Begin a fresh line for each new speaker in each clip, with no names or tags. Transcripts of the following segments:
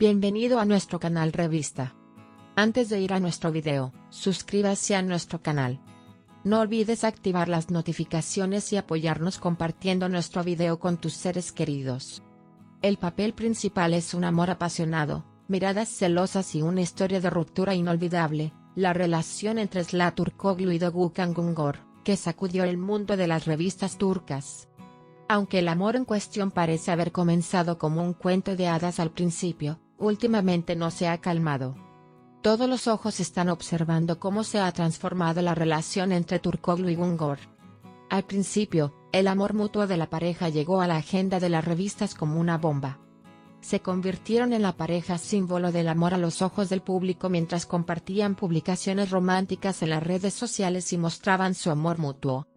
Bienvenido a nuestro canal Revista. Antes de ir a nuestro video, suscríbase a nuestro canal. No olvides activar las notificaciones y apoyarnos compartiendo nuestro video con tus seres queridos. El papel principal es un amor apasionado, miradas celosas y una historia de ruptura inolvidable, la relación entre Sıla Türkoğlu y Doğukan Güngör, que sacudió el mundo de las revistas turcas. Aunque el amor en cuestión parece haber comenzado como un cuento de hadas al principio, últimamente no se ha calmado. Todos los ojos están observando cómo se ha transformado la relación entre Türkoğlu y Güngör. Al principio, el amor mutuo de la pareja llegó a la agenda de las revistas como una bomba. Se convirtieron en la pareja símbolo del amor a los ojos del público mientras compartían publicaciones románticas en las redes sociales y mostraban su amor mutuo.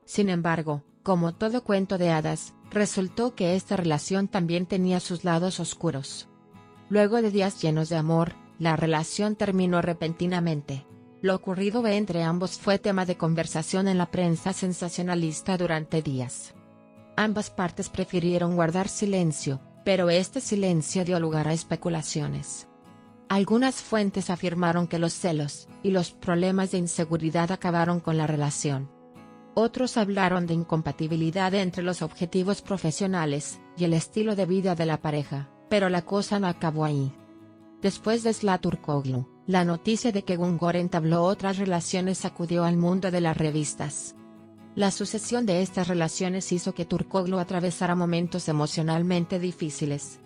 Sin embargo, como todo cuento de hadas, resultó que esta relación también tenía sus lados oscuros. Luego de días llenos de amor, la relación terminó repentinamente. Lo ocurrido entre ambos fue tema de conversación en la prensa sensacionalista durante días. Ambas partes prefirieron guardar silencio, pero este silencio dio lugar a especulaciones. Algunas fuentes afirmaron que los celos y los problemas de inseguridad acabaron con la relación. Otros hablaron de incompatibilidad entre los objetivos profesionales y el estilo de vida de la pareja, pero la cosa no acabó ahí. Después de Sıla Türkoğlu, la noticia de que Güngör entabló otras relaciones sacudió al mundo de las revistas. La sucesión de estas relaciones hizo que Türkoğlu atravesara momentos emocionalmente difíciles.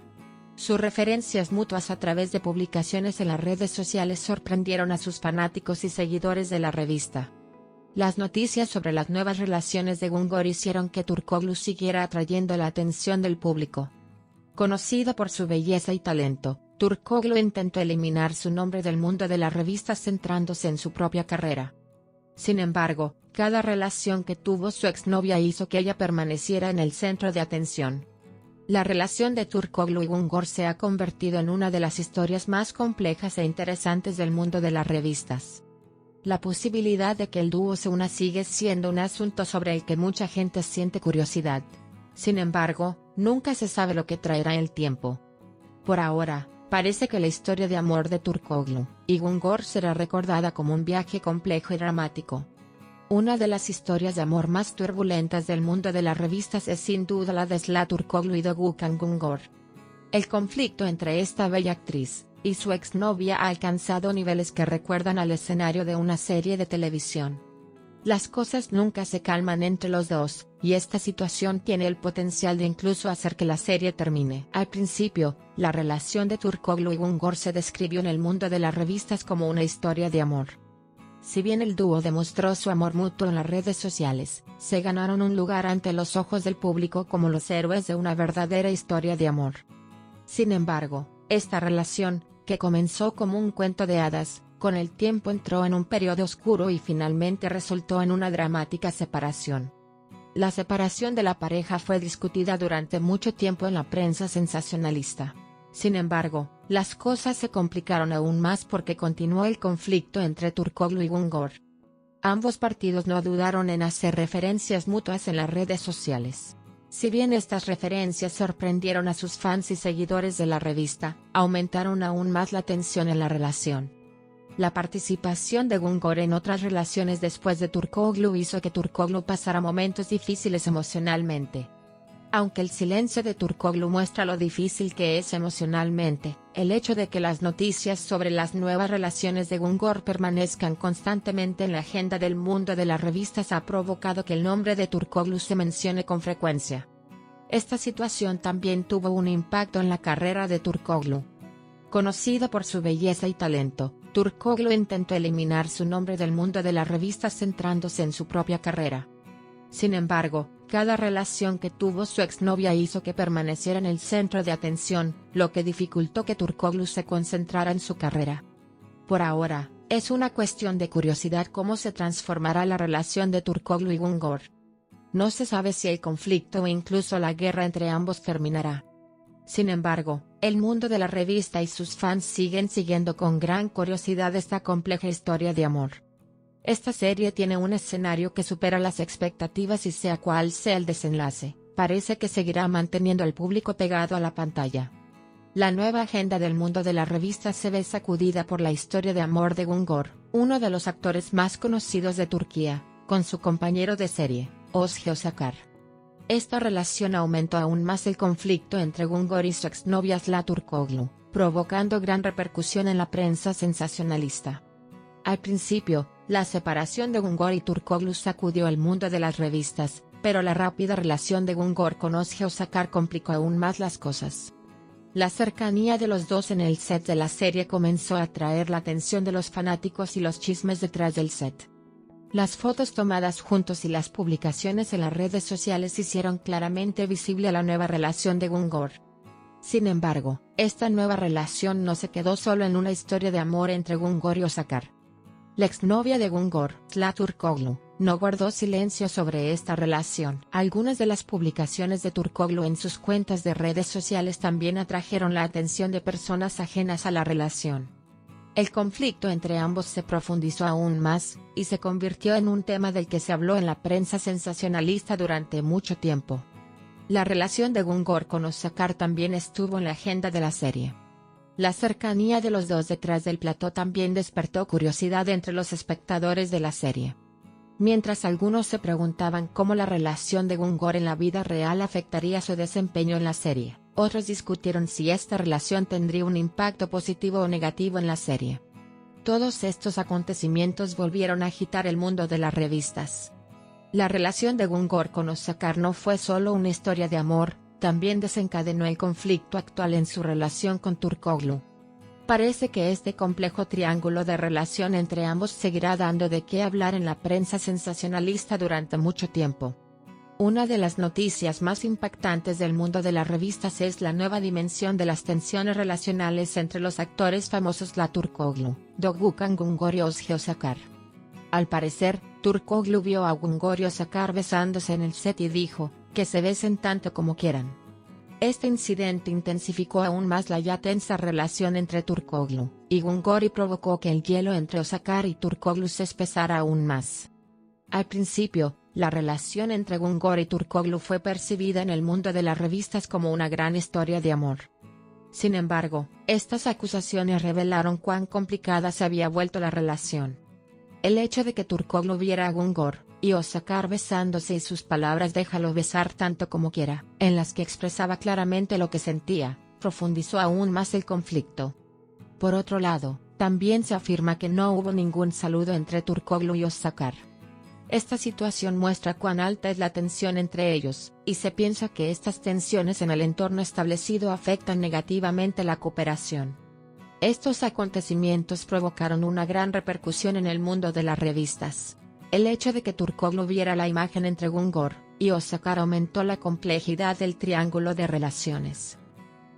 Sus referencias mutuas a través de publicaciones en las redes sociales sorprendieron a sus fanáticos y seguidores de la revista. Las noticias sobre las nuevas relaciones de Güngör hicieron que Türkoğlu siguiera atrayendo la atención del público. Conocido por su belleza y talento, Türkoğlu intentó eliminar su nombre del mundo de las revistas centrándose en su propia carrera. Sin embargo, cada relación que tuvo su exnovia hizo que ella permaneciera en el centro de atención. La relación de Türkoğlu y Güngör se ha convertido en una de las historias más complejas e interesantes del mundo de las revistas. La posibilidad de que el dúo se una sigue siendo un asunto sobre el que mucha gente siente curiosidad. Sin embargo, nunca se sabe lo que traerá el tiempo. Por ahora, parece que la historia de amor de Türkoğlu y Güngör será recordada como un viaje complejo y dramático. Una de las historias de amor más turbulentas del mundo de las revistas es sin duda la de Sıla Türkoğlu y Doğukan Güngör. El conflicto entre esta bella actriz y su exnovia ha alcanzado niveles que recuerdan al escenario de una serie de televisión. Las cosas nunca se calman entre los dos, y esta situación tiene el potencial de incluso hacer que la serie termine. Al principio, la relación de Türkoğlu y Güngör se describió en el mundo de las revistas como una historia de amor. Si bien el dúo demostró su amor mutuo en las redes sociales, se ganaron un lugar ante los ojos del público como los héroes de una verdadera historia de amor. Sin embargo, esta relación, que comenzó como un cuento de hadas, con el tiempo entró en un periodo oscuro y finalmente resultó en una dramática separación. La separación de la pareja fue discutida durante mucho tiempo en la prensa sensacionalista. Sin embargo, las cosas se complicaron aún más porque continuó el conflicto entre Türkoğlu y Güngör. Ambos partidos no dudaron en hacer referencias mutuas en las redes sociales. Si bien estas referencias sorprendieron a sus fans y seguidores de la revista, aumentaron aún más la tensión en la relación. La participación de Güngör en otras relaciones después de Türkoğlu hizo que Türkoğlu pasara momentos difíciles emocionalmente. Aunque el silencio de Türkoğlu muestra lo difícil que es emocionalmente, el hecho de que las noticias sobre las nuevas relaciones de Güngör permanezcan constantemente en la agenda del mundo de las revistas ha provocado que el nombre de Türkoğlu se mencione con frecuencia. Esta situación también tuvo un impacto en la carrera de Türkoğlu. Conocido por su belleza y talento, Türkoğlu intentó eliminar su nombre del mundo de las revistas centrándose en su propia carrera. Sin embargo, cada relación que tuvo su exnovia hizo que permaneciera en el centro de atención, lo que dificultó que Türkoğlu se concentrara en su carrera. Por ahora, es una cuestión de curiosidad cómo se transformará la relación de Türkoğlu y Güngör. No se sabe si el conflicto o incluso la guerra entre ambos terminará. Sin embargo, el mundo de la revista y sus fans siguen siguiendo con gran curiosidad esta compleja historia de amor. Esta serie tiene un escenario que supera las expectativas y sea cual sea el desenlace, parece que seguirá manteniendo al público pegado a la pantalla. La nueva agenda del mundo de las revistas se ve sacudida por la historia de amor de Güngör, uno de los actores más conocidos de Turquía, con su compañero de serie, Özge Özakar. Esta relación aumentó aún más el conflicto entre Güngör y su exnovia Aslı Turkoglu, provocando gran repercusión en la prensa sensacionalista. Al principio, la separación de Güngör y Turkoglu sacudió el mundo de las revistas, pero la rápida relación de Güngör con Özge Özakar complicó aún más las cosas. La cercanía de los dos en el set de la serie comenzó a atraer la atención de los fanáticos y los chismes detrás del set. Las fotos tomadas juntos y las publicaciones en las redes sociales hicieron claramente visible la nueva relación de Güngör. Sin embargo, esta nueva relación no se quedó solo en una historia de amor entre Güngör y Özakar. La exnovia de Güngör, Aslı Turkoglu, no guardó silencio sobre esta relación. Algunas de las publicaciones de Turkoglu en sus cuentas de redes sociales también atrajeron la atención de personas ajenas a la relación. El conflicto entre ambos se profundizó aún más, y se convirtió en un tema del que se habló en la prensa sensacionalista durante mucho tiempo. La relación de Güngör con Özakar también estuvo en la agenda de la serie. La cercanía de los dos detrás del plató también despertó curiosidad entre los espectadores de la serie. Mientras algunos se preguntaban cómo la relación de Güngör en la vida real afectaría su desempeño en la serie, otros discutieron si esta relación tendría un impacto positivo o negativo en la serie. Todos estos acontecimientos volvieron a agitar el mundo de las revistas. La relación de Güngör con Özakar no fue solo una historia de amor, también desencadenó el conflicto actual en su relación con Turkoglu. Parece que este complejo triángulo de relación entre ambos seguirá dando de qué hablar en la prensa sensacionalista durante mucho tiempo. Una de las noticias más impactantes del mundo de las revistas es la nueva dimensión de las tensiones relacionales entre los actores famosos Aslı Turkoglu, Doğukan Güngör y Özge Özakar. Al parecer, Turkoglu vio a Güngör y Özakar besándose en el set y dijo, que se besen tanto como quieran. Este incidente intensificó aún más la ya tensa relación entre Turkoglu y Güngör y provocó que el hielo entre Özakar y Turkoglu se espesara aún más. Al principio, la relación entre Güngör y Turkoglu fue percibida en el mundo de las revistas como una gran historia de amor. Sin embargo, estas acusaciones revelaron cuán complicada se había vuelto la relación. El hecho de que Turkoglu viera a Güngör y Özakar besándose y sus palabras "déjalo besar tanto como quiera", en las que expresaba claramente lo que sentía, profundizó aún más el conflicto. Por otro lado, también se afirma que no hubo ningún saludo entre Turkoglu y Özakar. Esta situación muestra cuán alta es la tensión entre ellos, y se piensa que estas tensiones en el entorno establecido afectan negativamente la cooperación. Estos acontecimientos provocaron una gran repercusión en el mundo de las revistas. El hecho de que Turkoglu viera la imagen entre Güngör y Özakar aumentó la complejidad del triángulo de relaciones.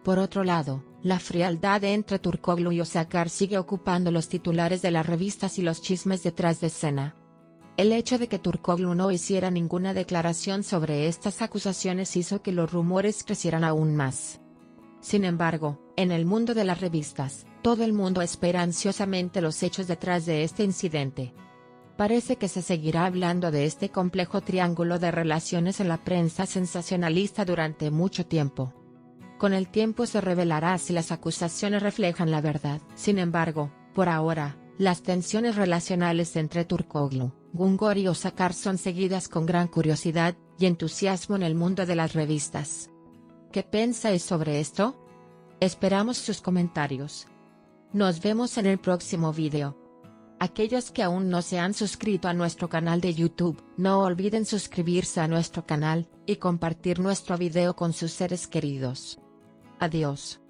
Por otro lado, la frialdad entre Turkoglu y Özakar sigue ocupando los titulares de las revistas y los chismes detrás de escena. El hecho de que Turkoglu no hiciera ninguna declaración sobre estas acusaciones hizo que los rumores crecieran aún más. Sin embargo, en el mundo de las revistas, todo el mundo espera ansiosamente los hechos detrás de este incidente. Parece que se seguirá hablando de este complejo triángulo de relaciones en la prensa sensacionalista durante mucho tiempo. Con el tiempo se revelará si las acusaciones reflejan la verdad. Sin embargo, por ahora, las tensiones relacionales entre Turkoglu, Güngör y Özakar son seguidas con gran curiosidad y entusiasmo en el mundo de las revistas. ¿Qué pensáis sobre esto? Esperamos sus comentarios. Nos vemos en el próximo video. Aquellos que aún no se han suscrito a nuestro canal de YouTube, no olviden suscribirse a nuestro canal y compartir nuestro video con sus seres queridos. Adiós.